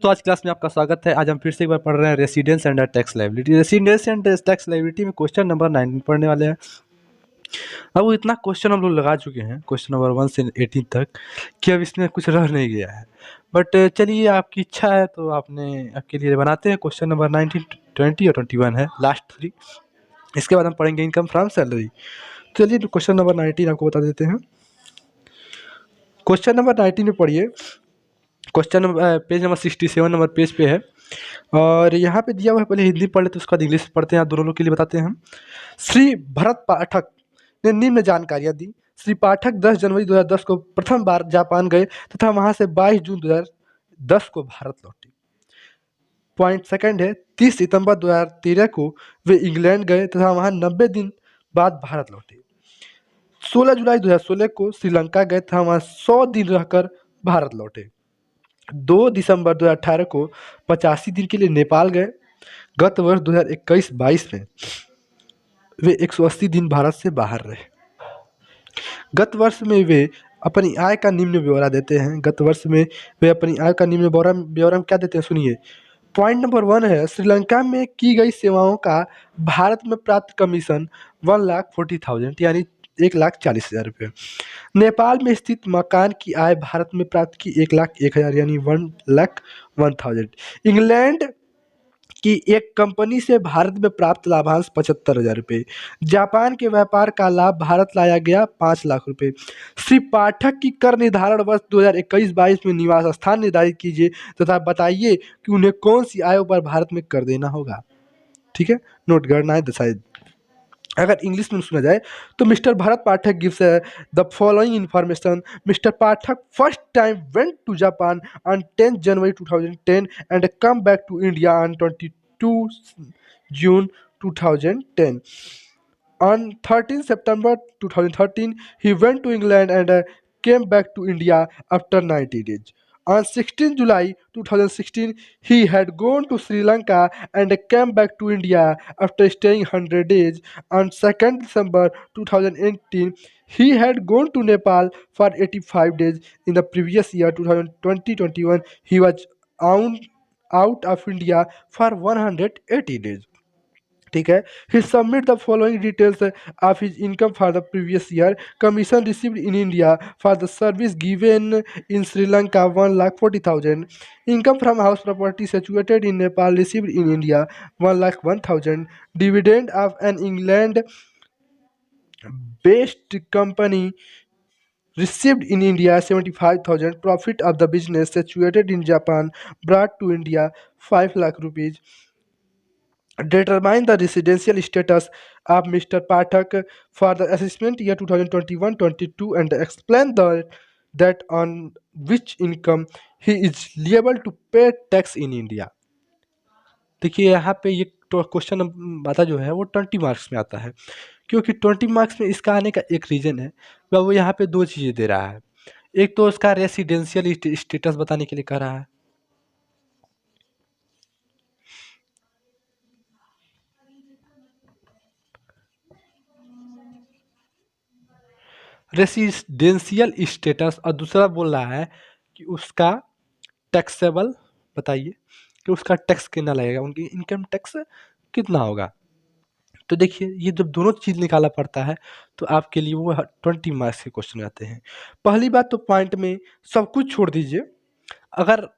दोस्तों आज क्लास में आपका स्वागत है। आज हम फिर से एक बार पढ़ रहे हैं residence and tax liability. Residence and tax liability में क्वेश्चन नंबर 19 पढ़ने वाले हैं। अब वो इतना क्वेश्चन हम लोग लगा चुके हैं क्वेश्चन नंबर 1 से 18 तक कि अब इसमें कुछ रह नहीं गया है। बट चलिए आपकी इच्छा है तो आपके लिए बनाते हैं। क्वेश्चन नंबर 19, 20 और 21 है, लास्ट 3। इसके बाद हम पढ़ेंगे इनकम फ्रॉम सैलरी। चलिए क्वेश्चन नंबर 19 आपको बता देते हैं। क्वेश्चन नंबर 19 में पढ़िए। Question number page number 67 number page पे है और यहाँ पे दिया हुआ है। पहले हिंदी पढ़ लेते उसके बाद इंग्लिश पढ़ते हैं। आप दोनों लोग के लिए बताते हैं हम। श्री भरत पाठक ने निम्न जानकारियाँ दी। श्री पाठक 10 जनवरी 2010 को प्रथम बार जापान गए तथा वहाँ से 22 जून 2010 को भारत लौटे। पॉइंट सेकंड है 30 सितंबर 2013 को वे इंग्लैंड गए तथा वहाँ 90 दिन बाद भारत लौटे। 16 जुलाई 2016 को श्रीलंका गए तथा वहाँ 100 दिन रहकर भारत लौटे। 2 दिसंबर 2018 को 85 दिन के लिए नेपाल गए। गत वर्ष 2021-22 में वे 180 दिन भारत से बाहर रहे। गत वर्ष में वे अपनी आय का निम्न ब्यौरा देते हैं। गत वर्ष में वे अपनी आय का निम्न ब्यौरा क्या देते हैं, सुनिए। पॉइंट नंबर 1 है श्रीलंका में की गई सेवाओं का भारत में प्राप्त कमीशन 1,40,000 यानी 1,40,000 रुपये। नेपाल में स्थित मकान की आय भारत में प्राप्त की 1,01,000 यानी 1,01,000। इंग्लैंड की एक कंपनी से भारत में प्राप्त लाभांश 75,000 रुपये। जापान के व्यापार का लाभ भारत लाया गया 5 लाख रुपये। श्री पाठक की कर निर्धारण वर्ष 2021-22 में निवास स्थान निर्धारित कीजिए तथा बताइए कि उन्हें कौन सी आयों पर भारत में कर देना होगा। ठीक है, नोट करना है शायद। अगर इंग्लिश में सुना जाए तो mister Bharat Pathak gives the following information. Mister Pathak first time went to Japan on 10 January 2010 and come back to India on 22 June 2010. On 13 September 2013, he went to England and came back to India after 90 days. On 16 July 2016, he had gone to Sri Lanka and came back to India after staying 100 days. On 2nd December 2018, he had gone to Nepal for 85 days. In the previous year, 2020-21, he was out of India for 180 days. ठीक है, he submit the following details of his income for the previous year. Commission received in India for the service given in Sri Lanka 1,40,000. Income from house property situated in Nepal received in India 1,01,000. Dividend of an England based company received in India 75,000. Profit of the business situated in Japan brought to India 5 lakh rupees. Determine the residential status of Mr. Pathak for the assessment year 2021-22 and explain that on which income he is liable to pay tax in India. देखिए यहाँ पे ये question आता जो है वो 20 marks में आता है, क्योंकि 20 मार्क्स में इसका आने का एक रीज़न है। वो यहाँ पे 2 चीज़ें दे रहा है। एक तो उसका रेसिडेंशियल स्टेटस बताने के लिए कह रहा है, रेसिडेंशियल स्टेटस, और दूसरा बोल रहा है कि उसका टैक्सेबल बताइए कि उसका टैक्स कितना लगेगा, उनकी इनकम टैक्स कितना होगा। तो देखिए ये जब दोनों चीज़ निकाला पड़ता है तो आपके लिए वो 20 मार्क्स के क्वेश्चन आते हैं। पहली बात तो पॉइंट में सब कुछ छोड़ दीजिए। अगर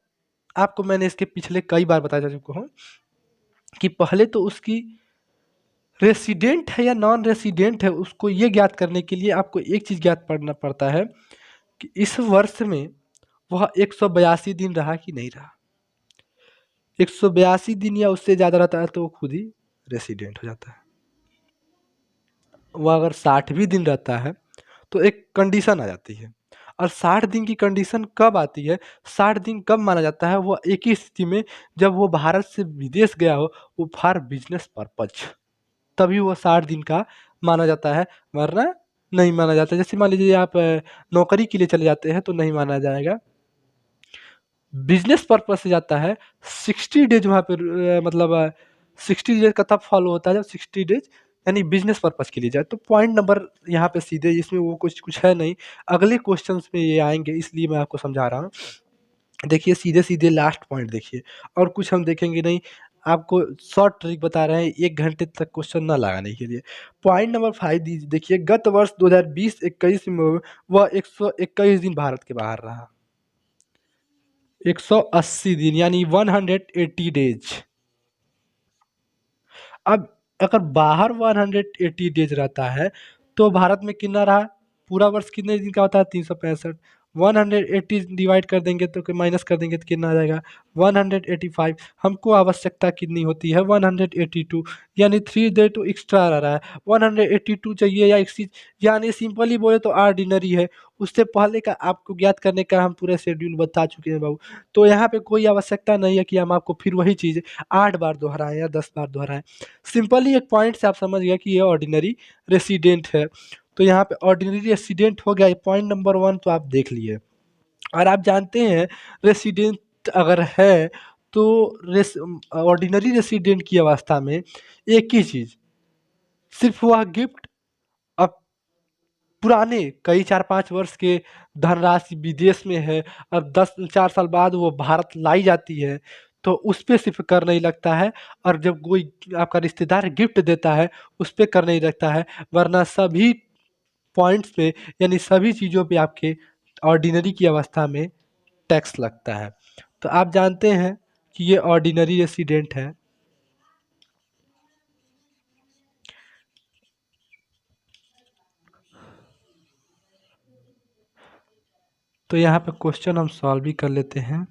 आपको मैंने इसके पिछले कई बार बता चुका हूँ कि पहले तो उसकी रेसिडेंट है या नॉन रेसिडेंट है, उसको ये ज्ञात करने के लिए आपको एक चीज़ ज्ञात करना पड़ता है कि इस वर्ष में वह 182 दिन रहा कि नहीं रहा। 182 दिन या उससे ज़्यादा रहता है तो वो खुद ही रेसिडेंट हो जाता है। वह अगर 60 भी दिन रहता है तो एक कंडीशन आ जाती है, और 60 दिन की कंडीशन कब आती है, 60 दिन कब माना जाता है, वो एक ही स्थिति में जब वो भारत से विदेश गया हो, वो फॉर बिजनेस पर्पज, तभी वो 60 दिन का माना जाता है, वरना नहीं माना जाता। जैसे मान लीजिए आप नौकरी के लिए चले जाते हैं तो नहीं माना जाएगा। बिजनेस पर्पज से जाता है 60 डेज वहाँ पे मतलब 60 डेज का तब फॉलो होता है जब 60 डेज यानी बिजनेस पर्पज के लिए जाए। तो पॉइंट नंबर यहाँ पे सीधे, इसमें वो कुछ है नहीं, अगले क्वेश्चंस में ये आएंगे, इसलिए मैं आपको समझा रहा हूँ। देखिए सीधे सीधे लास्ट पॉइंट देखिए, और कुछ हम देखेंगे नहीं, आपको शॉर्ट ट्रिक बता रहे हैं 1 घंटे तक क्वेश्चन ना लगाने के लिए। पॉइंट नंबर 5 देखिए, गत वर्ष 2020-21 में वह 121 दिन भारत के बाहर रहा। 180 दिन यानी 180 डेज। अब अगर बाहर 180 डेज रहता है तो भारत में कितना रहा? पूरा वर्ष कितने दिन का होता है? 365। 180 डिवाइड कर देंगे तो माइनस कर देंगे तो कितना आ जाएगा? 185। हमको आवश्यकता कितनी होती है? 182, यानी 3 डे तो एक्स्ट्रा रह रहा है। 182 चाहिए या एक्सी, यानी सिंपली बोले तो ऑर्डिनरी है। उससे पहले का आपको ज्ञात करने का हम पूरा शेड्यूल बता चुके हैं बाबू। तो यहाँ पे कोई आवश्यकता नहीं है कि हम आपको फिर वही चीज़ 8 बार दोहराएं या 10 बार दोहराएं। सिंपली एक पॉइंट से आप समझ गया कि ये ऑर्डिनरी रेसिडेंट है। तो यहाँ पे ऑर्डिनरी रेसिडेंट हो गया, पॉइंट नंबर 1 तो आप देख लिए। और आप जानते हैं रेसिडेंट अगर है तो ऑर्डिनरी रेसिडेंट की अवस्था में एक ही चीज़, सिर्फ वह गिफ्ट अब पुराने कई 4-5 वर्ष के धनराशि विदेश में है, अब 10-4 साल बाद वो भारत लाई जाती है, तो उस पे सिर्फ कर नहीं लगता है। और जब कोई आपका रिश्तेदार गिफ्ट देता है उस पे कर नहीं लगता है, वरना सभी पॉइंट्स पे यानी सभी चीज़ों पे आपके ऑर्डिनरी की अवस्था में टैक्स लगता है। तो आप जानते हैं कि ये ऑर्डिनरी रेसिडेंट है। तो यहाँ पे क्वेश्चन हम सॉल्व भी कर लेते हैं।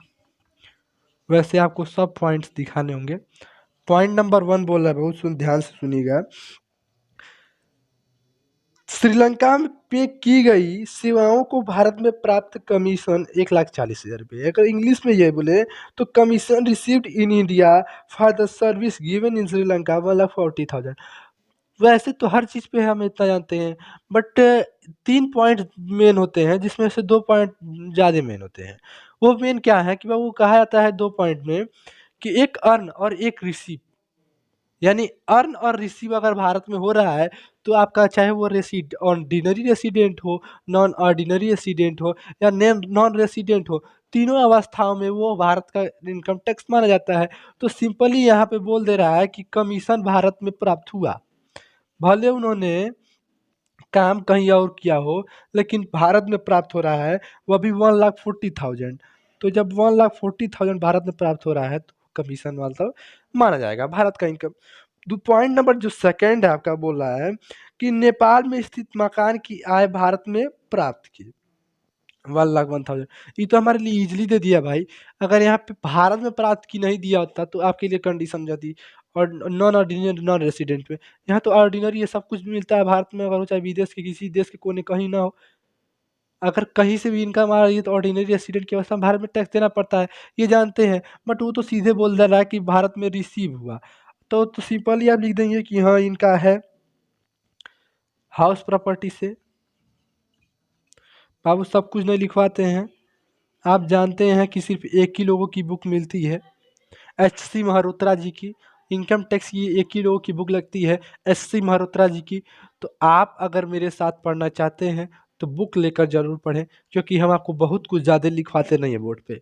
वैसे आपको सब पॉइंट्स दिखाने होंगे। पॉइंट नंबर 1 बोल रहा है, बहुत ध्यान से सुनिएगा। श्रीलंका पे की गई सेवाओं को भारत में प्राप्त कमीशन 1,40,000 रुपये। अगर इंग्लिश में ये बोले तो commission received in India for the service given in Sri Lanka 1,40,000। वैसे तो हर चीज़ पे हम इतना जानते हैं, बट 3 पॉइंट मेन होते हैं जिसमें से 2 पॉइंट ज़्यादा मेन होते हैं। वो मेन क्या है कि वो कहा जाता है 2 पॉइंट में कि एक अर्न और एक रिसीव, यानी अर्न और रिसीव अगर भारत में हो रहा है तो आपका चाहे वो ऑर्डिनरी रेसिडेंट हो, नॉन ऑर्डिनरी रेसिडेंट हो या नॉन रेसिडेंट हो, तीनों अवस्थाओं में वो भारत का इनकम टैक्स माना जाता है। तो सिंपली यहाँ पे बोल दे रहा है कि कमीशन भारत में प्राप्त हुआ, भले उन्होंने काम कहीं और किया हो, लेकिन भारत में प्राप्त हो रहा है, वो भी 1,40,000। तो जब 1,40,000 भारत में प्राप्त हो रहा है तो कमीशन वाला तो माना जाएगा भारत का इनकम। पॉइंट नंबर जो सेकंड है आपका बोल रहा है कि नेपाल में स्थित मकान की आय भारत में प्राप्त की 1,01,000। ये तो हमारे लिए इजीली दे दिया भाई। अगर यहाँ पे भारत में प्राप्त की नहीं दिया होता तो आपके लिए कंडीशन जाती, और नॉन ऑर्डिनरी नॉन रेसिडेंट में। यहाँ तो ऑर्डिनरी ये सब कुछ मिलता है भारत में, अगर हो चाहे विदेश के किसी देश के कोने कहीं ना हो, अगर कहीं से भी इनकम आ रही है तो ऑर्डिनरी रेसिडेंट की अवस्था में भारत में टैक्स देना पड़ता है, ये जानते हैं। बट वो तो सीधे बोल दे रहा है कि भारत में रिसीव हुआ, तो सिंपली आप लिख देंगे कि हाँ इनका है हाउस प्रॉपर्टी से। बाबू सब कुछ नहीं लिखवाते हैं। आप जानते हैं कि सिर्फ एक ही लोगों की बुक मिलती है, एच.सी. मल्होत्रा जी की। इनकम टैक्स की एक ही लोगों की बुक लगती है, एच.सी. मल्होत्रा जी की। तो आप अगर मेरे साथ पढ़ना चाहते हैं तो बुक लेकर ज़रूर पढ़ें, क्योंकि हम आपको बहुत कुछ ज़्यादा लिखवाते नहीं हैं बोर्ड पे।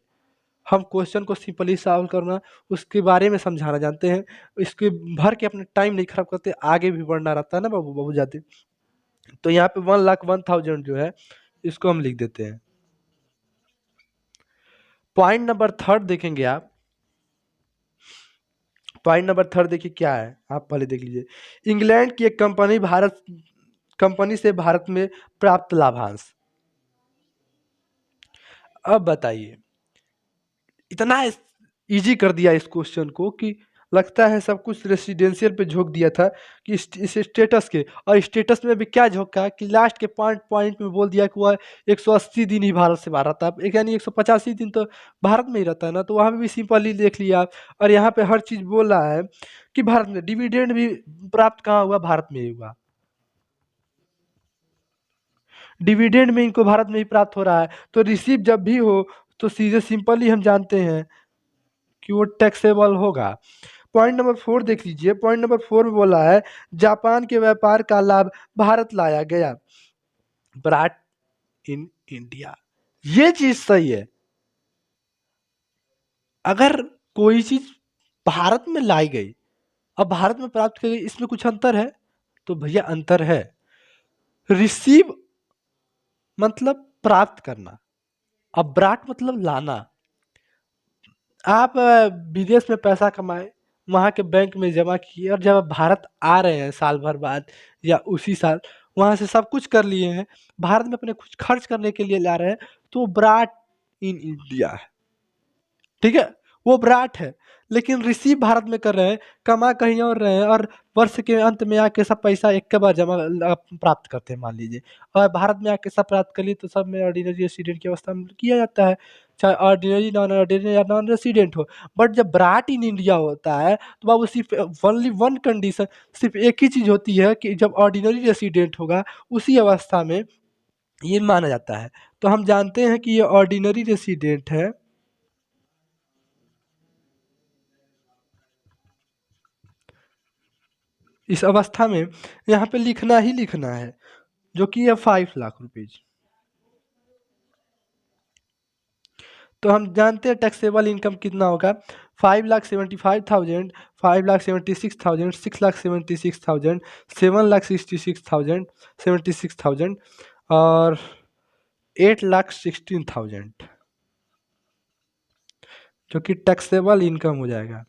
हम क्वेश्चन को सिंपली सॉल्व करना, उसके बारे में समझाना जानते हैं। इसके भर के अपने टाइम नहीं खराब करते, आगे भी बढ़ना रहता है ना बाबू, बहुत ज़्यादा। तो यहाँ पे 1,01,000 जो है इसको हम लिख देते हैं। पॉइंट नंबर 3 देखेंगे आप। पॉइंट नंबर 3 देखिए क्या है, आप पहले देख लीजिए। इंग्लैंड की एक कंपनी से भारत में प्राप्त लाभांश। अब बताइए, इतना इजी कर दिया इस क्वेश्चन को कि लगता है सब कुछ रेसिडेंशियल पे झोंक दिया था कि इस स्टेटस के, और स्टेटस में भी क्या झोंका कि लास्ट के पॉइंट में बोल दिया कि वह 180 दिन ही भारत से बाहर रहता है, यानी 185 दिन तो भारत में ही रहता है ना, तो वहाँ पे भी सिंपली देख लिया आप। और यहाँ पे हर चीज़ बोल रहा है कि भारत में डिविडेंड भी प्राप्त कहाँ हुआ? भारत में ही हुआ। डिविडेंड में इनको भारत में ही प्राप्त हो रहा है, तो रिसीव जब भी हो तो सीधे सिंपली हम जानते हैं कि वो टैक्सेबल होगा। पॉइंट नंबर 4 देख लीजिए। पॉइंट नंबर 4 में बोला है जापान के व्यापार का लाभ भारत लाया गया, ब्राट इन इंडिया। ये चीज सही है। अगर कोई चीज़ भारत में लाई गई, अब भारत में प्राप्त की गई, इसमें कुछ अंतर है? तो भैया अंतर है। रिसीव मतलब प्राप्त करना, अब ब्राट मतलब लाना। आप विदेश में पैसा कमाए, वहाँ के बैंक में जमा किए, और जब आप भारत आ रहे हैं साल भर बाद या उसी साल, वहाँ से सब कुछ कर लिए हैं, भारत में अपने कुछ खर्च करने के लिए ला रहे हैं, तो ब्राट इन इंडिया है। ठीक है, वो ब्राट है। लेकिन रिसीव भारत में कर रहे हैं, कमा कहीं और रहे हैं, और वर्ष के अंत में आके सब पैसा एक के बाद जमा प्राप्त करते हैं मान लीजिए, और भारत में आके सब प्राप्त कर लिए, तो सब में ऑर्डिनरी रेसिडेंट की अवस्था में किया जाता है, चाहे ऑर्डिनरी या नॉन रेसिडेंट हो। बट जब ब्राट इन इंडिया होता है, तो बाबू सिर्फ ओनली वन कंडीशन, सिर्फ एक ही चीज़ होती है कि जब ऑर्डिनरी रेसिडेंट होगा, उसी अवस्था में ये माना जाता है। तो हम जानते हैं कि ये ऑर्डिनरी रेसिडेंट है। इस अवस्था में यहाँ पे लिखना ही लिखना है, जो कि है 5 लाख रुपीज। तो हम जानते हैं टैक्सेबल इनकम कितना होगा, 5,75,000, 5,76,000, 6,76,000, 7,66,000, 76,000 और 8,16,000, जो कि टैक्सेबल इनकम हो जाएगा।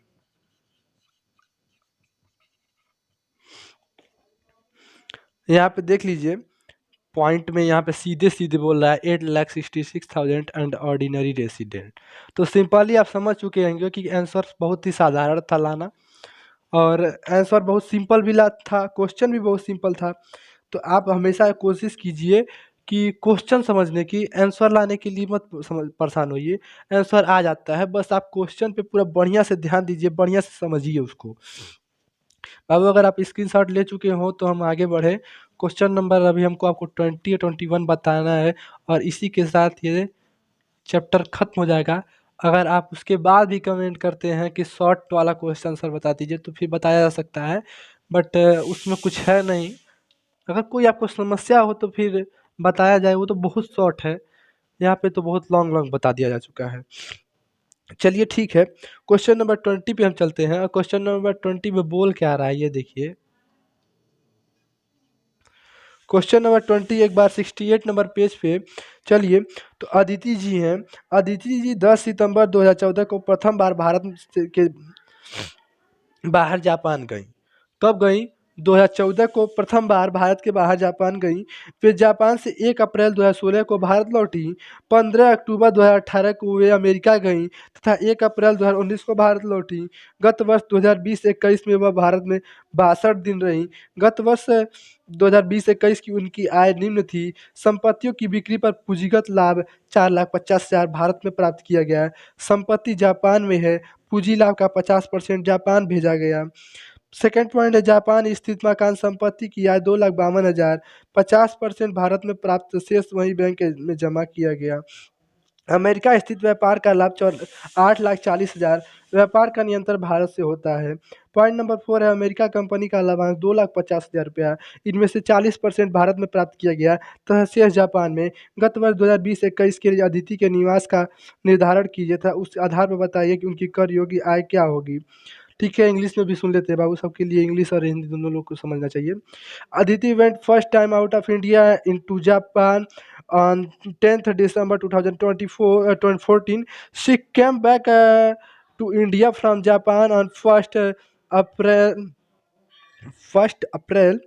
यहाँ पे देख लीजिए, पॉइंट में यहाँ पे सीधे सीधे बोल रहा है 8,66,000 एंड ऑर्डिनरी रेसिडेंट। तो सिंपली आप समझ चुके होंगे कि आंसर बहुत ही साधारण था लाना, और आंसर बहुत सिंपल भी ला था, क्वेश्चन भी बहुत सिंपल था। तो आप हमेशा कोशिश कीजिए कि क्वेश्चन समझने की, आंसर लाने के लिए मत समझ परेशान होइए, आंसर आ जाता है, बस आप क्वेश्चन पे पूरा बढ़िया से ध्यान दीजिए, बढ़िया से समझिए उसको। अब अगर आप स्क्रीनशॉट ले चुके हो तो हम आगे बढ़े। क्वेश्चन नंबर अभी हमको आपको 20 या 21 बताना है, और इसी के साथ ये चैप्टर खत्म हो जाएगा। अगर आप उसके बाद भी कमेंट करते हैं कि शॉर्ट वाला क्वेश्चन आंसर बता दीजिए, तो फिर बताया जा सकता है, बट उसमें कुछ है नहीं। अगर कोई आपको समस्या हो तो फिर बताया जाए, वो तो बहुत शॉर्ट है, यहाँ पे तो बहुत लॉन्ग लॉन्ग बता दिया जा चुका है। चलिए ठीक है, क्वेश्चन नंबर 20 पे हम चलते हैं, और क्वेश्चन नंबर 20 में बोल क्या रहा है ये देखिए। क्वेश्चन नंबर 20 एक बार 68 नंबर पेज पे चलिए। तो अदिति जी हैं, अदिति जी 10 सितंबर 2014 को प्रथम बार भारत के बाहर जापान गई। कब गई? 2014 को प्रथम बार भारत के बाहर जापान गई। फिर जापान से 1 अप्रैल 2016 को भारत लौटी। 15 अक्टूबर 2018 को वे अमेरिका गईं तथा 1 अप्रैल 2019 को भारत लौटी। गत वर्ष 2020-21 में वह भारत में 62 दिन रहीं। गत वर्ष 2020-21 की उनकी आय निम्न थी। संपत्तियों की बिक्री पर पूंजीगत लाभ 4,50,000 भारत में प्राप्त किया गया। संपत्ति जापान में है, पूंजी लाभ का 50% जापान भेजा गया। सेकंड पॉइंट है, जापान स्थित मकान संपत्ति की आय 2,52,000, 50% भारत में प्राप्त शेष वही बैंक में जमा किया गया। अमेरिका स्थित व्यापार का लाभ 8,40,000, व्यापार का नियंत्रण भारत से होता है। पॉइंट नंबर 4 है, अमेरिका कंपनी का लाभांश 2,50,000 रुपया, इनमें से 40% भारत में प्राप्त किया गया तथा शेष जापान में। गत वर्ष 2020-21 के लिए अदिति के निवास का निर्धारण कीजिए था, उस आधार पर बताइए कि उनकी कर योग्य आय क्या होगी। ठीक है, इंग्लिश में भी सुन लेते हैं बाबू, सबके लिए इंग्लिश और हिंदी दोनों लोग को समझना चाहिए। Aditi went first time out of India into Japan on 10th December 2014. She came back to India from Japan on April 1st April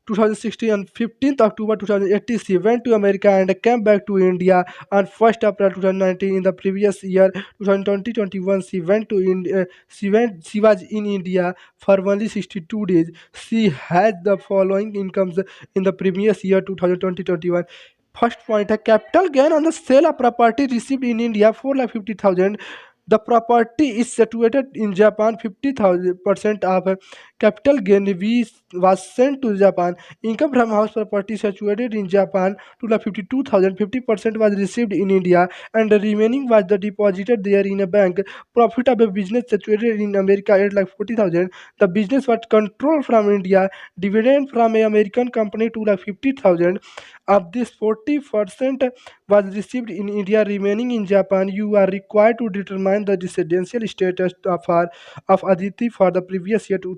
2016 and 15th October 2018. She went to America and came back to India on 1st April 2019. In the previous year 2020-21, she was in India for only 62 days. She had the following incomes in the previous year 2020-21. First point है, capital gain on the sale of property received in India 4,50,000. The property is situated in Japan. 50% of capital gain was sent to Japan. Income from house property situated in Japan 2,52,000. 50% was received in India and the remaining was deposited there in a bank. Profit of a business situated in America 8,40,000. The business was controlled from India. Dividend from a American company 2,50,000. Of this 40% was received in India remaining in Japan, you are required to determine the residential status of Aditi for the previous year to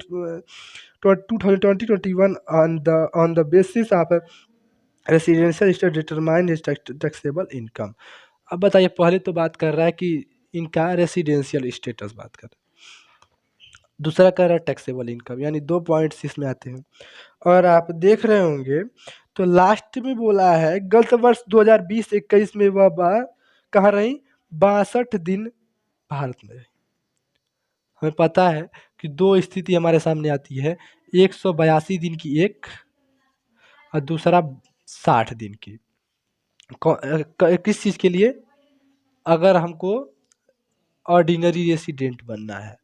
2020-21 on the basis of residential state determine is taxable income. अब बताइए, पहले तो बात कर रहा है कि इनका रेसिडेंशियल स्टेटस बात कर रहा है, दूसरा कर रहा है टैक्सेबल इनकम, यानी 2 पॉइंट्स इसमें आते हैं। और आप देख रहे होंगे तो लास्ट में बोला है गलत वर्ष 2020-21 में वह कहाँ रही, 62 दिन भारत में रही। हमें पता है कि 2 स्थिति हमारे सामने आती है, 182 दिन की एक और दूसरा 60 दिन की। किस चीज़ के लिए, अगर हमको ऑर्डिनरी रेसिडेंट बनना है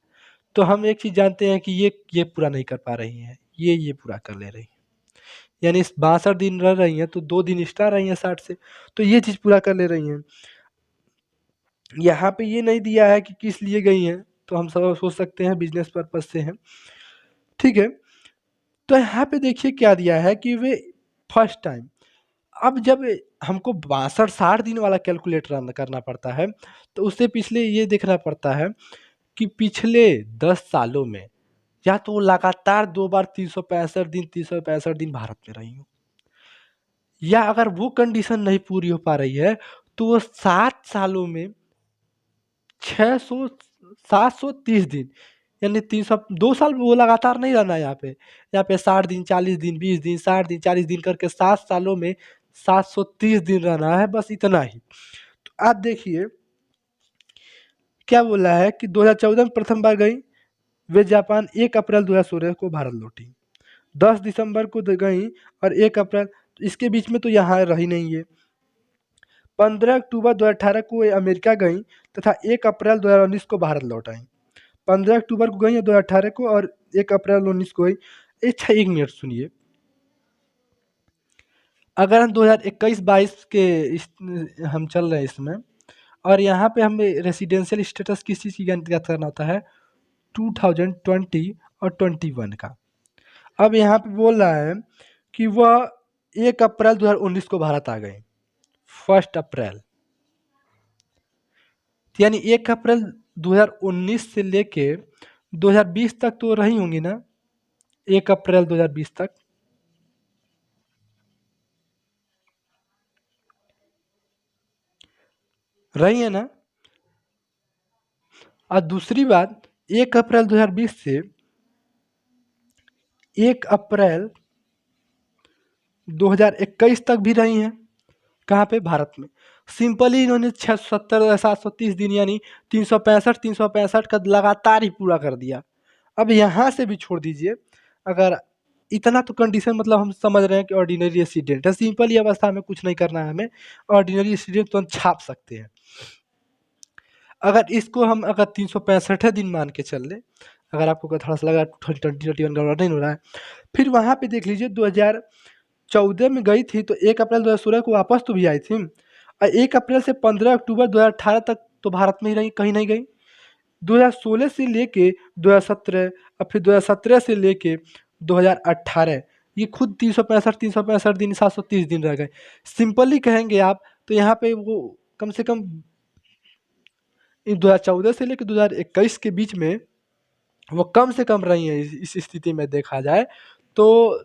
तो हम एक चीज़ जानते हैं कि ये पूरा नहीं कर पा रही हैं, ये पूरा कर ले रही हैं, यानी इस 62 दिन रह रही हैं तो 2 दिन एक्स्ट्रा रही हैं 60 से, तो ये चीज़ पूरा कर ले रही हैं। यहाँ पे ये नहीं दिया है कि किस लिए गई हैं, तो हम सब सोच सकते हैं बिजनेस पर्पज से हैं, ठीक है। तो यहाँ पे देखिए क्या दिया है कि वे फर्स्ट टाइम, अब जब हमको 62-60 दिन वाला कैलकुलेट रन करना पड़ता है तो उससे पिछले ये देखना पड़ता है कि पिछले 10 सालों में या तो लगातार 2 बार 365 दिन भारत में रही हूँ, या अगर वो कंडीशन नहीं पूरी हो पा रही है तो वो 7 सालों में 730 दिन, यानी 2 साल में वो लगातार नहीं रहना है यहाँ पे 60 दिन 40 दिन 20 दिन 60 दिन 40 दिन करके 7 सालों में 730 दिन रहना है, बस इतना ही। तो आप देखिए क्या बोला है कि 2014 में प्रथम बार गई, वे जापान 1 अप्रैल 2016 को भारत लौटी, 10 दिसंबर को गई और 1 अप्रैल, इसके बीच में तो यहाँ रही नहीं है। 15 अक्टूबर 2018 को वे अमेरिका गई तथा 1 अप्रैल 2019 को भारत लौट आई। 15 अक्टूबर को गई 2018 को और 1 अप्रैल 2019 को गई। अच्छा 1 मिनट सुनिए, अगर हम 2021-22 के हम चल रहे हैं इसमें, और यहाँ पे हमें रेसिडेंशियल स्टेटस किस चीज़ की ज्ञात करना होता है, 2020 और 21 का। अब यहाँ पे बोल रहा है कि वह 1 अप्रैल 2019 को भारत आ गए, 1 अप्रैल, यानी 1 अप्रैल 2019 से लेके 2020 तक तो रही होंगी ना, 1 अप्रैल 2020 तक रही है ना। और दूसरी बात, 1 अप्रैल 2020 से 1 अप्रैल 2021 तक भी रही हैं, कहाँ पे, भारत में। सिंपली इन्होंने 730 दिन यानी 365 का लगातार ही पूरा कर दिया। अब यहाँ से भी छोड़ दीजिए, अगर इतना तो कंडीशन मतलब हम समझ रहे हैं कि ऑर्डिनरी रेसिडेंट है, सिंपल ही अवस्था में कुछ नहीं करना है हमें, ऑर्डिनरी रेसिडेंट तो हम छाप सकते हैं। अगर इसको हम 365 दिन मान के चल ले, अगर आपको थोड़ा सा लगा 2021 गड़बड़ नहीं हो रहा है, फिर वहाँ पे देख लीजिए 2014 में गई थी तो 1 अप्रैल 2016 को वापस तो भी आई थी, और 1 अप्रैल से 15 अक्टूबर 2018 तक तो भारत में ही रही, कहीं नहीं गई। 2016 से लेके 2017 और फिर 2017 से लेके 2018 ये खुद 365 दिन 730 दिन रह गए। सिंपली कहेंगे आप तो यहाँ पे वो कम से कम 2014 से लेकर 2021 के बीच में वो कम से कम रही हैं, इस स्थिति में देखा जाए तो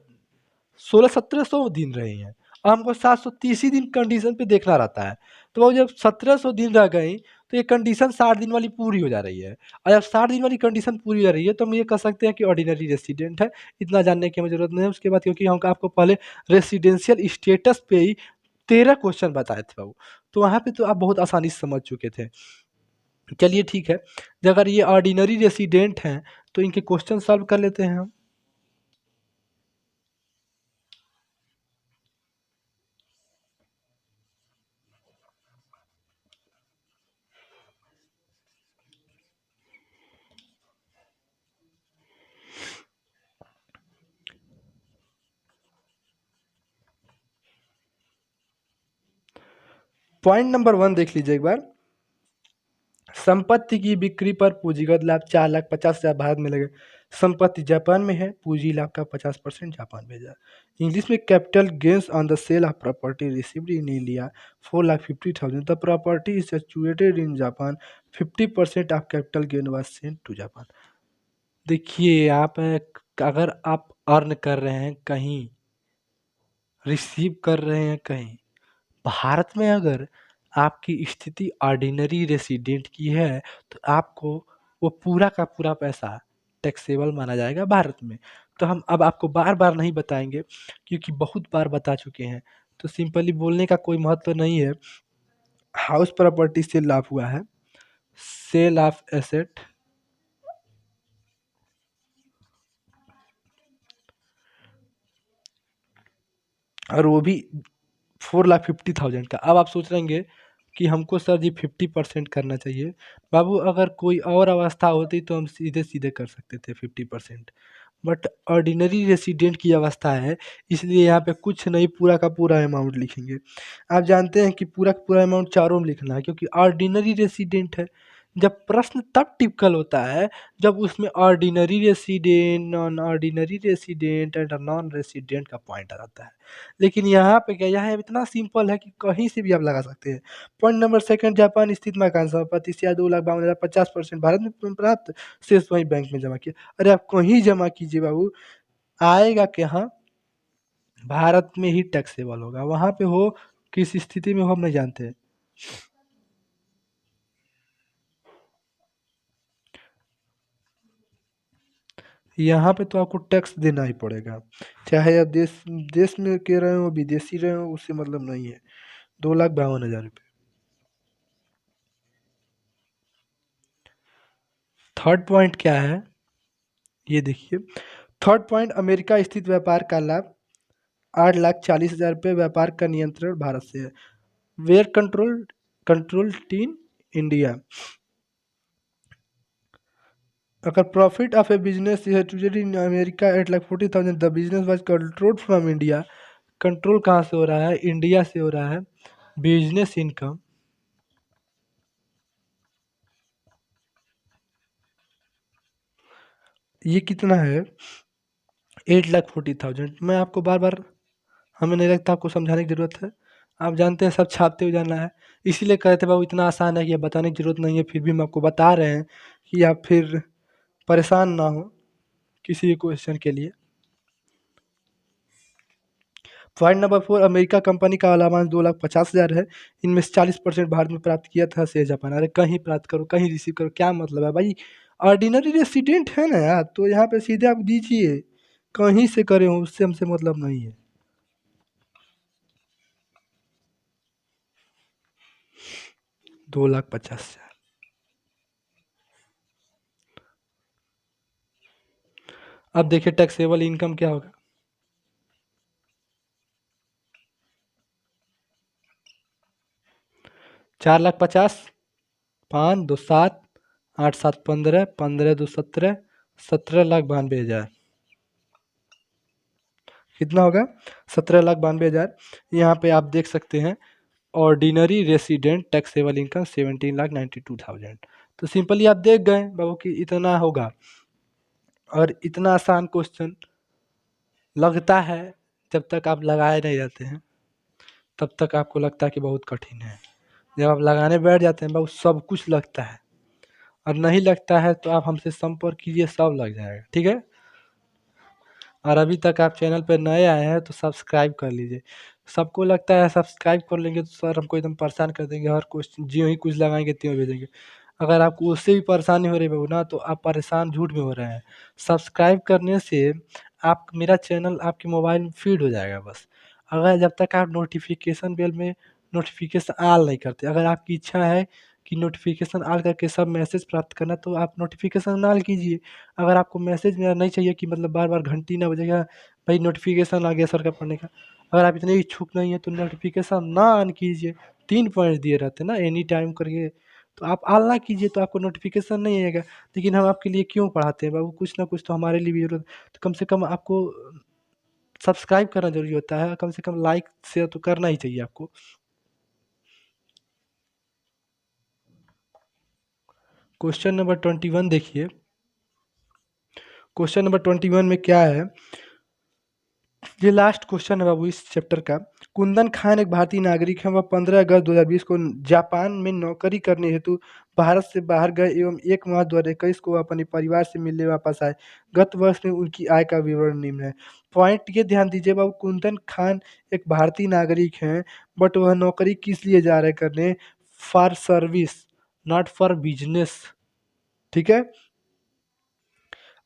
1600-1700 दिन रही हैं, और हमको 730 ही दिन कंडीशन पे देखना रहता है। तो वो जब 1700 दिन रह गई तो ये कंडीशन 60 दिन वाली पूरी हो जा रही है, और जब 60 दिन वाली कंडीशन पूरी हो जा रही है तो हम ये कह सकते हैं कि ऑर्डिनरी रेसिडेंट है। इतना जानने की हमें ज़रूरत नहीं है उसके बाद, क्योंकि हम आपको पहले रेसिडेंशियल स्टेटस पे ही 13 क्वेश्चन बताए थे बाबू, तो वहाँ पे तो आप बहुत आसानी से समझ चुके थे। चलिए ठीक है, अगर ये ऑर्डिनरी रेसिडेंट हैं तो इनके क्वेश्चन सॉल्व कर लेते हैं हम। पॉइंट नंबर 1 देख लीजिए एक बार, संपत्ति की बिक्री पर पूंजीगत लाभ 4,50,000 भारत में लगे। संपत्ति जापान में है, पूंजी लाभ का 50% जापान भेजा। इंग्लिश में capital gains on the sale of property received in India 4,50,000। The property is situated in Japan, 50% of capital gain was sent to Japan. देखिए अगर आप अर्न कर रहे हैं कहीं, रिसीव कर रहे हैं कहीं, भारत में अगर आपकी स्थिति ऑर्डिनरी रेसिडेंट की है तो आपको वो पूरा का पूरा पैसा टैक्सेबल माना जाएगा भारत में। तो हम अब आपको बार बार नहीं बताएंगे क्योंकि बहुत बार बता चुके हैं, तो सिंपली बोलने का कोई महत्व नहीं है। हाउस प्रॉपर्टी से लाभ हुआ है, सेल ऑफ एसेट, और वो भी 4,50,000 का। अब आप सोच रहेंगे कि हमको सर जी 50% करना चाहिए। बाबू अगर कोई और अवस्था होती तो हम सीधे सीधे कर सकते थे 50%, बट ऑर्डिनरी रेसिडेंट की अवस्था है, इसलिए यहाँ पे कुछ नहीं, पूरा का पूरा अमाउंट लिखेंगे। आप जानते हैं कि पूरा का पूरा अमाउंट चारों में लिखना है क्योंकि ऑर्डिनरी रेसिडेंट है। जब प्रश्न तब टिपिकल होता है जब उसमें ordinary resident, non ordinary resident and non resident का पॉइंट आ जाता है। लेकिन यहाँ पे क्या, यहाँ इतना सिंपल है कि कहीं से भी आप लगा सकते हैं। पॉइंट नंबर सेकंड, जापान स्थित मकान संपत्ति शेयर 2,52,000, 50% भारत में प्राप्त, शेष वही बैंक में जमा किया। अरे आप कहीं जमा कीजिए बाबू, आएगा कहाँ, भारत में ही टैक्सेबल होगा। वहां पे हो किस स्थिति में हो हम नहीं जानते। यहाँ पे तो आपको टैक्स देना ही पड़ेगा, चाहे आप देश देश में के रहे हो विदेशी रहे हो, उससे मतलब नहीं है। 2,52,000 रुपये। थर्ड पॉइंट क्या है ये देखिए। थर्ड पॉइंट, अमेरिका स्थित व्यापार का लाभ 8,40,000 रुपये, व्यापार का नियंत्रण भारत से है। Where control team India. अगर profit of a business in America 8,40,000, the business was controlled from India. Control कहाँ से हो रहा है, इंडिया से हो रहा है। बिजनेस इनकम, ये कितना है, 8,40,000। मैं आपको बार बार, हमें नहीं लगता आपको समझाने की ज़रूरत है, आप जानते हैं, सब छापते हुए जाना है। इसीलिए कहते बाबू इतना आसान है कि अब बताने की ज़रूरत नहीं है, फिर भी हम आपको बता रहे हैं कि आप फिर परेशान ना हो किसी भी क्वेश्चन के लिए। पॉइंट नंबर 4, अमेरिका कंपनी का लाभांश 2,50,000 है, इनमें से 40% भारत में प्राप्त किया था, शेष जापान। अरे कहीं प्राप्त करो, कहीं रिसीव करो, क्या मतलब है भाई, ऑर्डिनरी रेसिडेंट है ना यार, तो यहाँ पे सीधे आप दीजिए, कहीं से करे हो उससे हमसे मतलब नहीं है। 2,50,000। अब देखिए टैक्सेबल इनकम क्या होगा। 4,50,000, 5 2 7, 8 7 15, 15 2 17, 17,92,000। कितना होगा, 17,92,000। यहाँ पे आप देख सकते हैं ऑर्डिनरी रेसिडेंट टैक्सेबल इनकम 17,92,000। तो सिंपली आप देख गए बाबू कि इतना होगा। और इतना आसान क्वेश्चन लगता है, जब तक आप लगाए नहीं जाते हैं तब तक आपको लगता है कि बहुत कठिन है। जब आप लगाने बैठ जाते हैं बाबू सब कुछ लगता है, और नहीं लगता है तो आप हमसे संपर्क कीजिए, सब लग जाएगा, ठीक है। और अभी तक आप चैनल पर नए आए हैं तो सब्सक्राइब कर लीजिए। सबको लगता है सब्सक्राइब कर लेंगे तो सर हमको एकदम परेशान कर देंगे, हर क्वेश्चन ज्यों ही कुछ लगाएंगे त्यों भेजेंगे। अगर आपको उससे भी परेशानी हो रही है ना, तो आप परेशान झूठ में हो रहे हैं। सब्सक्राइब करने से आप, मेरा चैनल आपके मोबाइल में फीड हो जाएगा बस। अगर जब तक आप नोटिफिकेशन बेल में नोटिफिकेशन ऑल नहीं करते, अगर आपकी इच्छा है कि नोटिफिकेशन ऑल करके सब मैसेज प्राप्त करना, तो आप नोटिफिकेशन ऑल कीजिए। अगर आपको मैसेज मेरा नहीं चाहिए कि मतलब बार बार घंटी ना बजेगा, भाई नोटिफिकेशन आ गया सर का पढ़ने का, अगर आप इतने इच्छुक नहीं है तो नोटिफिकेशन ना ऑन कीजिए। 3 पॉइंट दिए रहते हैं ना, एनी टाइम करके, तो आप ऑल ना कीजिए तो आपको नोटिफिकेशन नहीं आएगा। लेकिन हम आपके लिए क्यों पढ़ाते हैं बाबू, कुछ ना कुछ तो हमारे लिए भी जरूरत, तो कम से कम आपको सब्सक्राइब करना जरूरी होता है, कम से कम लाइक शेयर तो करना ही चाहिए आपको। क्वेश्चन नंबर 21 देखिए। क्वेश्चन नंबर 21 में क्या है, ये लास्ट क्वेश्चन है बाबू इस चैप्टर का। कुंदन खान एक भारतीय नागरिक है। वह 15 अगस्त 2020 को जापान में नौकरी करने हेतु भारत से बाहर गए एवं 1 मार्च 2021 को अपने परिवार से मिलने वापस आए। गत वर्ष में उनकी आय का विवरण निम्न है। पॉइंट ये ध्यान दीजिए बाबू, कुंदन खान एक भारतीय नागरिक हैं, बट वह नौकरी किस लिए जा रहे करने? For service, not for business. ठीक है।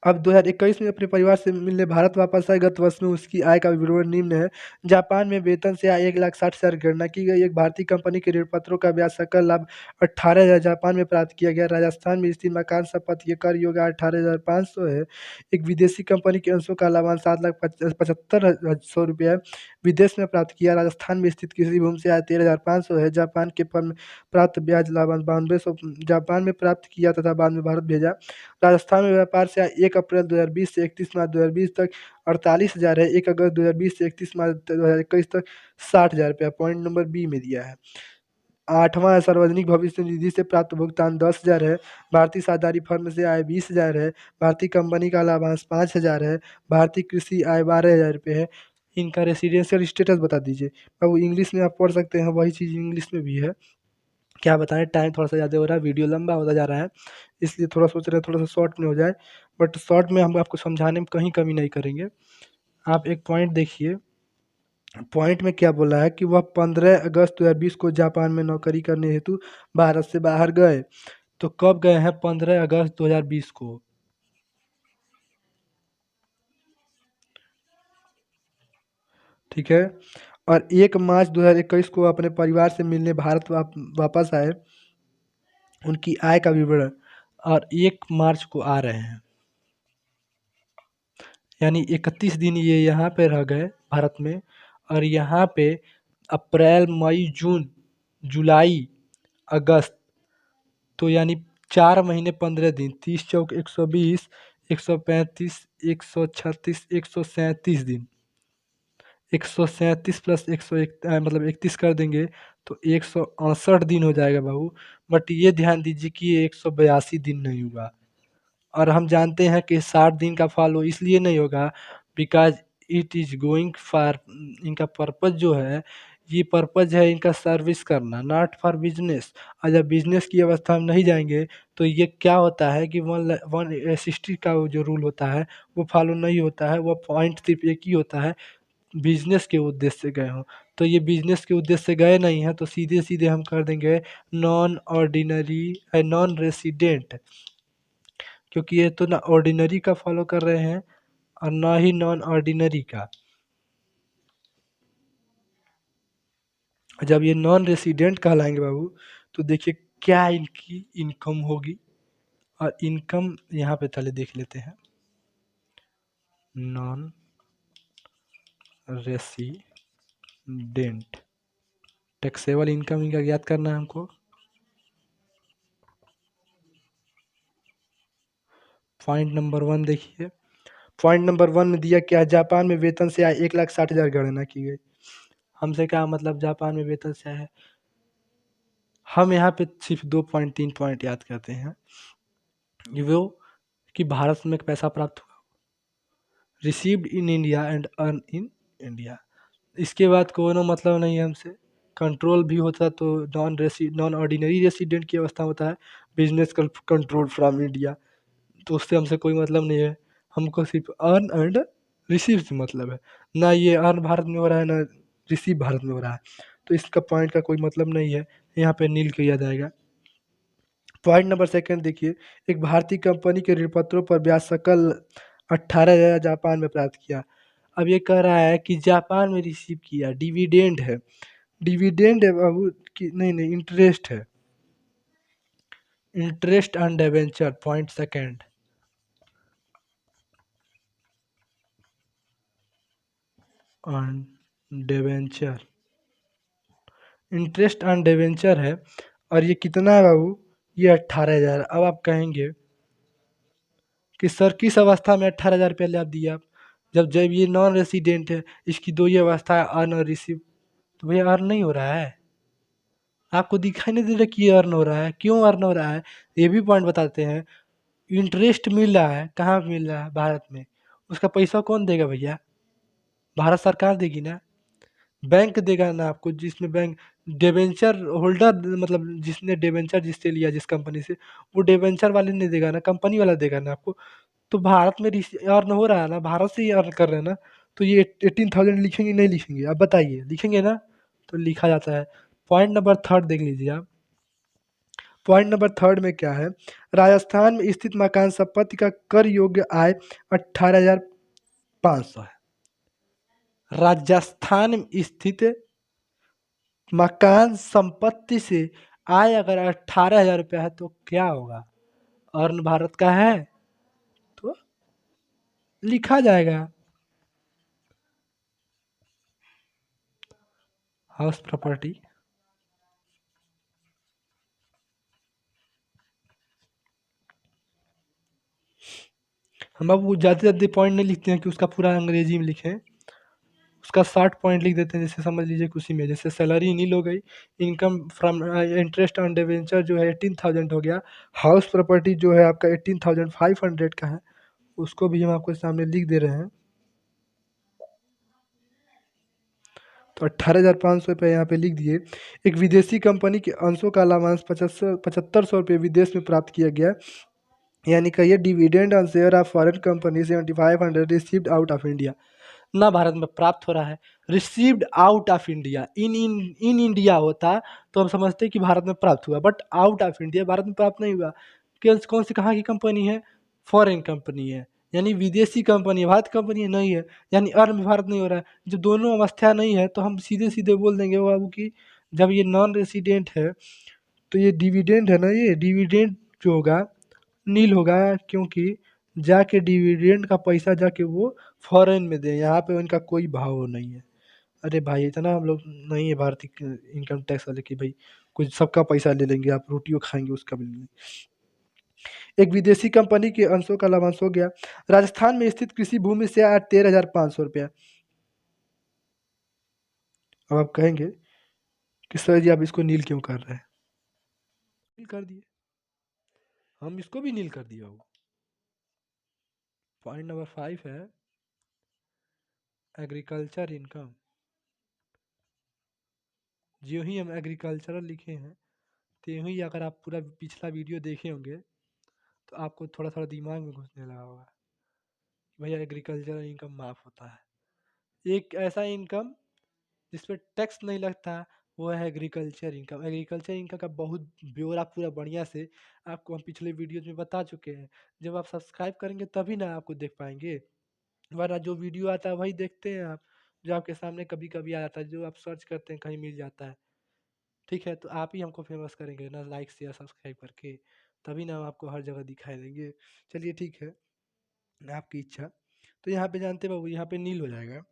अब 2021 में अपने परिवार से मिलने भारत वापस आए। गत वर्ष में उसकी आय का विवरण निम्न है। जापान में वेतन से आय 1,60,000 की गणना की गई। एक भारतीय कंपनी के ऋण पत्रों का ब्याज सकल लाभ 18,000 जापान में प्राप्त किया गया। राजस्थान में स्थित मकान संपत्ति के कर योग्य 18,500 है। एक विदेशी कंपनी के अंशों का लाभांश 7,75,100 रुपया है, विदेश में प्राप्त किया। राजस्थान में स्थित कृषि भूमि से आय 13,500 है। जापान के फर्म में प्राप्त ब्याज लाभांश 9200 जापान में प्राप्त किया तथा बाद में भारत भेजा। राजस्थान में व्यापार से 1 अप्रैल 2020 से 31 मार्च 2020 तक 48,000 है। 1 अगस्त 2020 से 31 मार्च 2021 तक 60,000 रुपया। पॉइंट नंबर बी में दिया है। 8वां है, सार्वजनिक भविष्य निधि से प्राप्त भुगतान 10,000 है। भारतीय साझेदारी फर्म से आय 20,000 है। भारतीय कंपनी का लाभांश 5,000 है। भारतीय कृषि आय 12,000 रुपये है। इनका रेसिडेंशियल स्टेटस बता दीजिए। अब इंग्लिश में आप पढ़ सकते हैं, वही चीज़ इंग्लिश में भी है। क्या बताएं, टाइम थोड़ा सा ज़्यादा हो रहा है, वीडियो लंबा होता जा रहा है, इसलिए थोड़ा सोच रहे हैं थोड़ा सा शॉर्ट में हो जाए, बट शॉर्ट में हम आपको समझाने में कहीं कमी नहीं करेंगे। आप एक पॉइंट देखिए, पॉइंट में क्या बोला है कि वह 15 अगस्त 2020 को जापान में नौकरी करने हेतु भारत से बाहर गए। तो कब गए हैं? 15 अगस्त 2020 को। ठीक है। और 1 मार्च 2021 को अपने परिवार से मिलने भारत वापस आए। उनकी आय का विवरण, और 1 मार्च को आ रहे हैं, यानी 31 दिन ये यहाँ पे रह गए भारत में। और यहाँ पे अप्रैल, मई, जून, जुलाई, अगस्त, तो यानी 4 महीने 15 दिन, 30 चौक 120, 135, 136, 137 दिन, 137 प्लस 101 मतलब 31 कर देंगे तो 168 दिन हो जाएगा बाबू। बट ये ध्यान दीजिए कि ये 182 दिन नहीं हुआ। और हम जानते हैं कि 60 दिन का फॉलो इसलिए नहीं होगा because it is going for, इनका पर्पज जो है, ये पर्पज है इनका सर्विस करना, नॉट फॉर बिजनेस। और जब बिजनेस की अवस्था में नहीं जाएंगे तो ये क्या होता है कि 160 का जो रूल होता है वो फॉलो नहीं होता है। वो पॉइंट सिर्फ एक ही होता है, बिजनेस के उद्देश्य से गए हों। तो ये बिजनेस के उद्देश्य से गए नहीं हैं, तो सीधे सीधे हम कर देंगे नॉन ऑर्डिनरी, नॉन रेसिडेंट, क्योंकि ये तो ना ऑर्डिनरी का फॉलो कर रहे हैं और ना ही नॉन ऑर्डिनरी का। जब ये नॉन रेसिडेंट कहलाएंगे बाबू, तो देखिए क्या इनकी इनकम होगी। और इनकम यहाँ पे पहले देख लेते हैं, नॉन रेसिडेंट टैक्सेबल इनकम इनका ज्ञात करना है हमको। पॉइंट नंबर 1 देखिए, पॉइंट नंबर 1 में दिया क्या? जापान में वेतन से आय 1,60,000 गणना की गई। हमसे क्या मतलब जापान में वेतन से आया है? हम यहाँ पे सिर्फ 2 पॉइंट 3 पॉइंट याद करते हैं। वो कि भारत में पैसा प्राप्त हुआ, received in India and earn in India. इसके बाद कोनो मतलब नहीं है हमसे। कंट्रोल भी होता तो नॉन ऑर्डिनरी रेसिडेंट की अवस्था होता है, बिजनेस कंट्रोल फ्रॉम इंडिया, तो उससे हमसे कोई मतलब नहीं है। हमको सिर्फ अर्न एंड रिसीव से मतलब है। ना ये अर्न भारत में हो रहा है, ना रिसीव भारत में हो रहा है, तो इसका पॉइंट का कोई मतलब नहीं है, यहाँ पे नील किया जाएगा। पॉइंट नंबर 2 देखिए, एक भारतीय कंपनी के ऋण पत्रों पर ब्याज सकल 18,000 जापान में प्राप्त किया। अब ये कह रहा है कि जापान में रिसीव किया, डिविडेंड है, डिविडेंड है बाबू कि नहीं? नहीं, इंटरेस्ट है, interest on debenture. Point second, on debenture, interest on debenture है। और ये कितना है बाबू? ये 18,000। अब आप कहेंगे कि सर किस अवस्था में 18,000 रुपया ले आप दिए आप? जब ये नॉन रेसिडेंट है, इसकी दो ही अवस्था है, अर्न और रिसीव, तो भैया अर्न नहीं हो रहा है। आपको दिखाई नहीं दे रहा कि ये अर्न हो रहा है, क्यों अर्न हो रहा है? ये भी पॉइंट बताते हैं। इंटरेस्ट मिल रहा है, कहाँ मिल रहा है? भारत में। उसका पैसा कौन देगा भैया? भारत सरकार देगी ना। बैंक देगा ना आपको, जिसमें बैंक डिबेंचर होल्डर, मतलब जिसने डिबेंचर जिससे लिया जिस कंपनी से, वो डिबेंचर वाले नहीं देगा ना, कंपनी वाला देगा ना आपको। तो भारत में अर्न हो रहा है ना, भारत से ही अर्न कर रहे हैं ना। तो ये 18,000 लिखेंगे नहीं लिखेंगे? आप बताइए, लिखेंगे ना? तो लिखा जाता है। पॉइंट नंबर थर्ड देख लीजिए आप। पॉइंट नंबर थर्ड में क्या है? राजस्थान में स्थित मकान संपत्ति का कर योग्य आय 18,500 है। राजस्थान में स्थित मकान संपत्ति से आय अगर 18,000 रुपया है तो क्या होगा? अर्न भारत का है तो लिखा जाएगा। House property. हम अब वो ज़्यादा ज़्यादा पॉइंट नहीं लिखते हैं कि उसका पूरा अंग्रेजी में लिखें। उसका 60 पॉइंट लिख देते हैं, जैसे समझ लीजिए कि उसी में जैसे सैलरी नील हो गई, income from interest on debenture जो है 18,000 हो गया, हाउस प्रॉपर्टी जो है आपका 18,500 का है, उसको भी हम आपके सामने लिख दे रहे हैं। तो 18,500 रुपये यहाँ पे लिख दिए। एक विदेशी कंपनी के अंशों का लाभांश 7500 रुपये विदेश में प्राप्त किया गया, यानी कहिए dividend on share of foreign company 7500 received out of India. ना भारत में प्राप्त हो रहा है, received out of India. In India होता तो हम समझते कि भारत में प्राप्त हुआ, but out of India, Bharat में प्राप्त नहीं हुआ। कौन सी कहाँ की कंपनी है? फॉरेन कंपनी है, यानी विदेशी कंपनी है, भारत कंपनी नहीं है, यानी अर्न भी भारत नहीं हो रहा है। जब दोनों अवस्था नहीं है तो हम सीधे सीधे बोल देंगे बाबू कि जब ये नॉन रेसिडेंट है तो ये डिविडेंड है ना, ये डिविडेंड जो होगा नील होगा, क्योंकि जाके डिविडेंड का पैसा जाके वो फॉरेन में दे, यहाँ पे उनका कोई भाव नहीं है। अरे भाई इतना हम लोग नहीं है भारतीय इनकम टैक्स वाले कि भाई कुछ सबका पैसा ले लेंगे, आप रोटियों खाएंगे उसका भी नहीं। एक विदेशी कंपनी के अंशों का लाभांश हो गया। राजस्थान में स्थित कृषि भूमि से आया 13,500 रुपया। अब आप कहेंगे कि सर जी आप इसको नील क्यों कर रहे हैं? नील कर दिए, हम इसको भी नील कर दिया होगा। पॉइंट नंबर 5 है एग्रीकल्चर इनकम। जो ही हम एग्रीकल्चरल लिखे हैं, त्यों ही अगर आप पूरा पिछला वीडियो देखे होंगे तो आपको थोड़ा थोड़ा दिमाग में घुसने लगा होगा कि भैया एग्रीकल्चरल इनकम माफ़ होता है। एक ऐसा इनकम जिस पे टैक्स नहीं लगता, वो है एग्रीकल्चर इनकम। एग्रीकल्चर इनकम का बहुत ब्यौरा पूरा बढ़िया से आपको हम पिछले वीडियोज में बता चुके हैं। जब आप सब्सक्राइब करेंगे तभी ना आपको देख पाएंगे, वरना जो वीडियो आता है वही देखते हैं आप, जो आपके सामने कभी कभी आ जाता है, जो आप सर्च करते हैं कहीं मिल जाता है। ठीक है, तो आप ही हमको फेमस करेंगे ना, लाइक शेयर सब्सक्राइब करके, तभी ना हम आपको हर जगह दिखाई देंगे। चलिए ठीक है, आपकी इच्छा। तो यहाँ पे जानते बाबू, यहाँ पे नील हो जाएगा।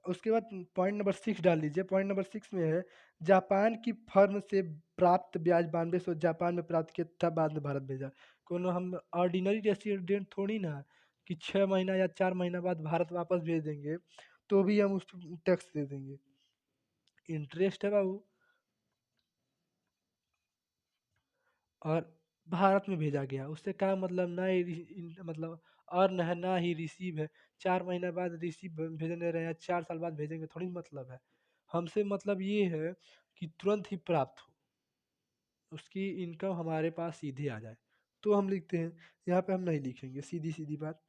उसके बाद पॉइंट नंबर 6 डाल दीजिए। पॉइंट नंबर 6 में है जापान की फर्म से प्राप्त ब्याज 9200 जापान में प्राप्त किया था, बाद में भारत भेजा। कोनो हम ऑर्डिनरी रेसिडेंट थोड़ी ना कि 6 महीना या 4 महीना बाद भारत वापस भेज देंगे तो भी हम उस टैक्स दे देंगे। इंटरेस्ट है बाबू, और भारत में भेजा गया, उससे क्या मतलब? ना ही मतलब अर्न है ना ही रिसीव है। 4 महीना बाद रिसीव भेजने रहे हैं, 4 साल बाद भेजेंगे थोड़ी मतलब है। हमसे मतलब ये है कि तुरंत ही प्राप्त हो, उसकी इनकम हमारे पास सीधे आ जाए, तो हम लिखते हैं। यहाँ पे हम नहीं लिखेंगे, सीधी सीधी बात।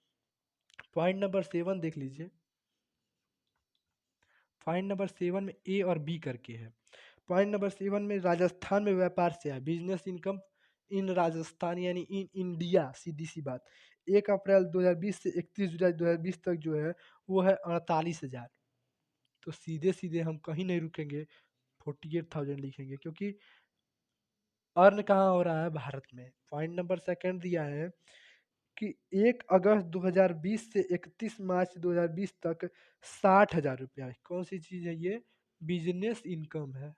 पॉइंट नंबर 7 देख लीजिए। पॉइंट नंबर 7 में ए और बी करके है। पॉइंट नंबर 7 में राजस्थान में व्यापार से है, बिजनेस इनकम इन राजस्थान यानी इन इंडिया, सीधी सी बात। 1 अप्रैल 2020 से 31 जुलाई 2020 तक जो है वो है 48,000। तो सीधे सीधे हम कहीं नहीं रुकेंगे, 48,000 लिखेंगे, क्योंकि अर्न कहाँ हो रहा है? भारत में। पॉइंट नंबर सेकंड दिया है कि 1 अगस्त 2020 से 31 मार्च 2020 तक 60,000 रुपया। कौन सी चीज़ है ये? बिजनेस इनकम है।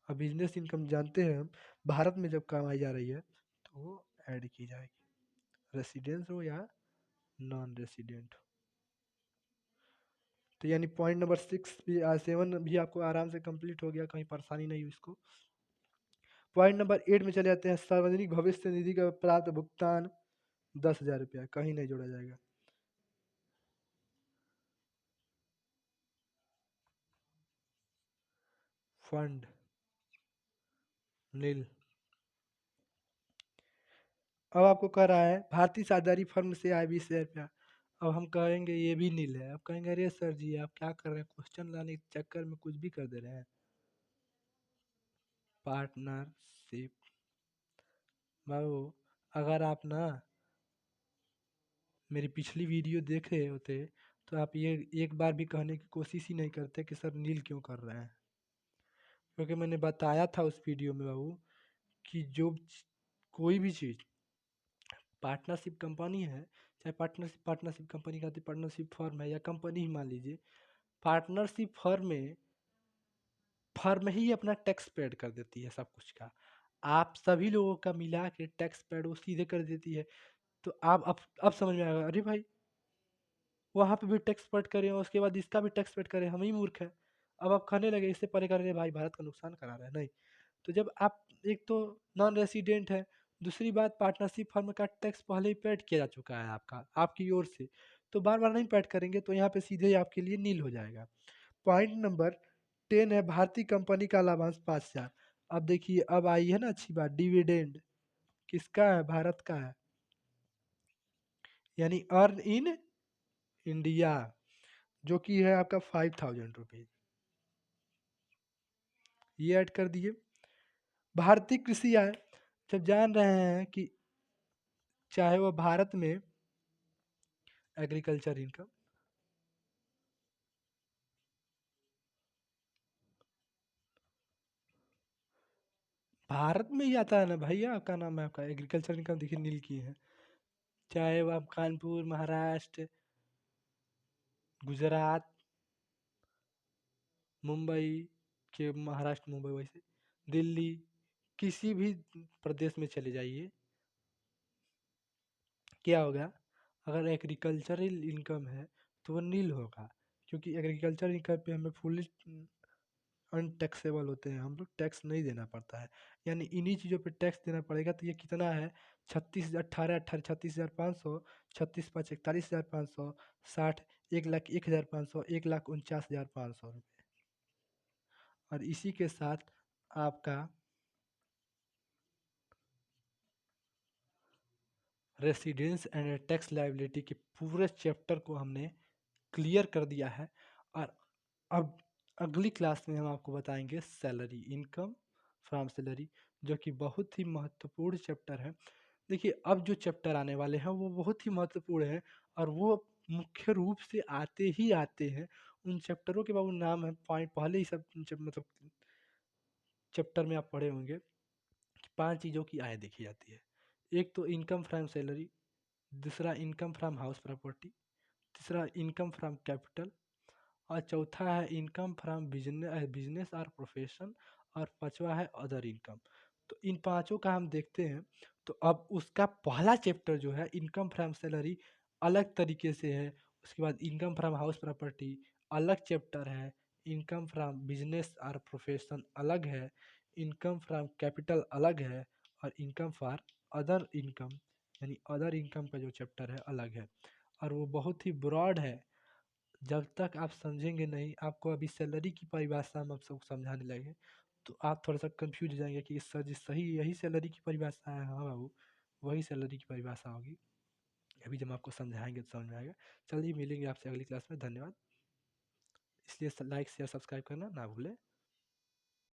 अब बिजनेस इनकम जानते हैं हम, भारत में जब कमाई जा रही है तो वो ऐड की जाएगी, रेसिडेंस हो या नॉन रेसिडेंट हो। तो यानी पॉइंट नंबर 6 भी 7 भी आपको आराम से कंप्लीट हो गया, कहीं परेशानी नहीं हुई इसको। पॉइंट नंबर 8 में चले जाते हैं। सार्वजनिक भविष्य निधि का प्राप्त भुगतान 10,000 रुपया, कहीं नहीं जोड़ा जाएगा। फंड नील। अब आपको कह रहा है भारतीय साझेदारी फर्म से आय 20,000 रुपया। अब हम कहेंगे ये भी नील है। अब कहेंगे अरे सर जी आप क्या कर रहे हैं, क्वेश्चन लाने के चक्कर में कुछ भी कर दे रहे हैं। पार्टनरशिप बाबू, अगर आप ना मेरी पिछली वीडियो देख रहे होते तो आप ये एक बार भी कहने की कोशिश ही नहीं करते कि सर नील क्यों कर रहे हैं। क्योंकि मैंने बताया था उस वीडियो में बाबू कि जो कोई भी चीज़ पार्टनरशिप कंपनी है, चाहे पार्टनरशिप पार्टनरशिप कंपनी का पार्टनरशिप फर्म है या कंपनी ही मान लीजिए, पार्टनरशिप फर्म में फर्म ही अपना टैक्स पेड कर देती है सब कुछ का। आप सभी लोगों का मिला के टैक्स पेड वो सीधे कर देती है। तो आप अब समझ में आएगा, अरे भाई वहाँ पे भी टैक्स पेड करें और उसके बाद इसका भी टैक्स पेड करें, हम ही मूर्ख हैं। अब आप कहने लगे इससे परे कर रहे भाई भारत का नुकसान करा रहे हैं, नहीं। तो जब आप एक तो नॉन रेसिडेंट है, दूसरी बात पार्टनरशिप फर्म का टैक्स पहले ही पेड किया जा चुका है आपका आपकी ओर से, तो बार बार नहीं पेड करेंगे तो यहाँ पे सीधे ही आपके लिए नील हो जाएगा। पॉइंट नंबर 10 है भारतीय कंपनी का लाभांश 5,000। अब देखिए अब आई है ना अच्छी बात, डिविडेंड किसका है, भारत का है, यानी अर्न इन इंडिया, जो कि है आपका 5,000 रुपीज, ये ऐड कर दिए। भारतीय कृषि आय, जब जान रहे हैं कि चाहे वो भारत में एग्रीकल्चर इनकम, भारत में ही आता है ना भैया, आपका नाम है आपका एग्रीकल्चर इनकम देखिए नील की है। चाहे वो आप कानपुर, महाराष्ट्र, गुजरात, मुंबई के महाराष्ट्र मुंबई वैसे दिल्ली, किसी भी प्रदेश में चले जाइए, क्या होगा, अगर एग्रीकल्चरल इनकम है तो वो नील होगा। क्योंकि एग्रीकल्चर इनकम पे हमें फुली अनटैक्सेबल होते हैं, हम लोग टैक्स नहीं देना पड़ता है। यानी इन्हीं चीज़ों पे टैक्स देना पड़ेगा। तो ये कितना है, 36,18 छत्तीस पाँच 41,500, 60 1,01,500, 1,49,500 रुपये। और इसी के साथ आपका रेसिडेंस एंड टैक्स लायबिलिटी के पूरे चैप्टर को हमने क्लियर कर दिया है। और अब अगली क्लास में हम आपको बताएंगे सैलरी, इनकम फ्रॉम सैलरी, जो कि बहुत ही महत्वपूर्ण चैप्टर है। देखिए अब जो चैप्टर आने वाले हैं वो बहुत ही महत्वपूर्ण है और वो मुख्य रूप से आते ही आते हैं। उन चैप्टरों के बाबू नाम है, पॉइंट पहले ही सब मतलब चैप्टर में आप पढ़े होंगे कि 5 चीज़ों की आय देखी जाती है। एक तो इनकम फ्रॉम सैलरी, दूसरा इनकम फ्रॉम हाउस प्रॉपर्टी, तीसरा इनकम फ्रॉम कैपिटल, और चौथा है इनकम फ्रॉम बिजनेस और प्रोफेशन, और पांचवा है अदर इनकम। तो इन पांचों का हम देखते हैं। तो अब उसका पहला चैप्टर जो है इनकम फ्रॉम सैलरी अलग तरीके से है। उसके बाद इनकम फ्रॉम हाउस प्रॉपर्टी अलग चैप्टर है, इनकम फ्रॉम बिजनेस और प्रोफेशन अलग है, इनकम फ्रॉम कैपिटल अलग है, और इनकम फॉर अदर इनकम यानी अदर इनकम का जो चैप्टर है अलग है। और वो बहुत ही ब्रॉड है। जब तक आप समझेंगे नहीं, आपको अभी सैलरी की परिभाषा हम आप सबको समझाने लगे तो आप थोड़ा सा कंफ्यूज हो जाएंगे कि सर जी सही यही सैलरी की परिभाषा है। हाँ बाबू, वही सैलरी की परिभाषा होगी। अभी जब हम आपको समझाएंगे तो समझ में आएगा। चलिए मिलेंगे आपसे अगली क्लास में, धन्यवाद। इसलिए लाइक शेयर सब्सक्राइब करना ना भूलें।